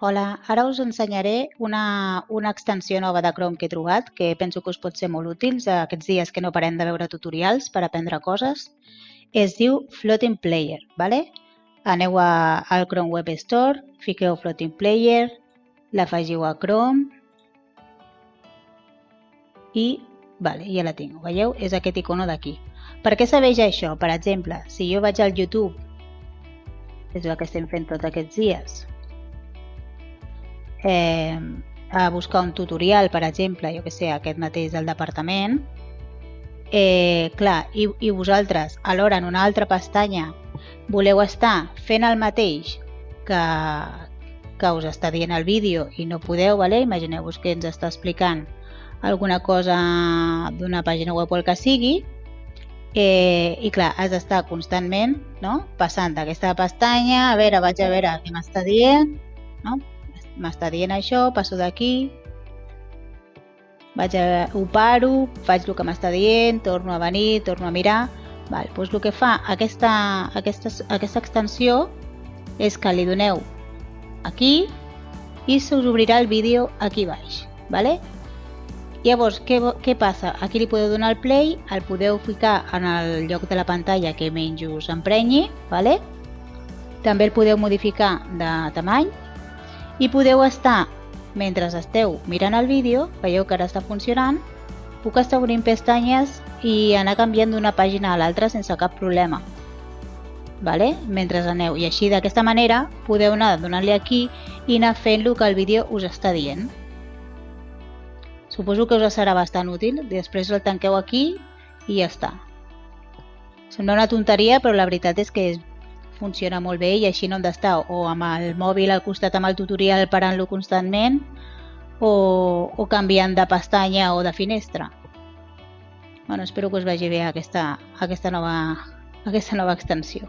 Hola, ara us ensenyaré una extensió nova de Chrome que he trobat que penso que us pot ser molt útil aquests dies que no parem de veure tutorials per aprendre coses. Es diu Floating Player, ¿vale? Aneu al Chrome Web Store, fiqueu Floating Player, l'afegiu a Chrome i ja la tinc, veieu? És aquest icono d'aquí. Per què serveix això? Per exemple, si jo vaig al YouTube, és el que estem fent tots aquests dies, a buscar un tutorial, per exemple, jo que sé, aquest mateix del departament, clar, i vosaltres alhora en una altra pestanya voleu estar fent el mateix que us està dient el vídeo i no podeu, vale? Imagineu-vos que ens està explicant alguna cosa d'una pàgina web o el que sigui, i clar, has d'estar constantment, no? Passant d'aquesta pestanya, vaig a veure què m'està dient, no? M'està dient això, passo d'aquí, ho paro, faig el que m'està dient, torno a venir, torno a mirar. Doncs el que fa aquesta extensió és que li doneu aquí i se us obrirà el vídeo aquí baix. Llavors, què passa? Aquí li podeu donar el play, el podeu ficar en el lloc de la pantalla que menys us emprenyi, també el podeu modificar de tamany i podeu estar, mentre esteu mirant el vídeo, veieu que ara està funcionant, puc estar obrint pestanyes i anar canviant d'una pàgina a l'altra sense cap problema. Mentre aneu. I així, d'aquesta manera, podeu anar donant-li aquí i anar fent el que el vídeo us està dient. Suposo que us serà bastant útil. Després el tanqueu aquí i ja està. Sembla una tonteria, però la veritat és que funciona molt bé i així no hem d'estar o amb el mòbil al costat amb el tutorial parant-lo constantment o canviant de pestanya o de finestra. Espero que us vagi bé aquesta nova extensió.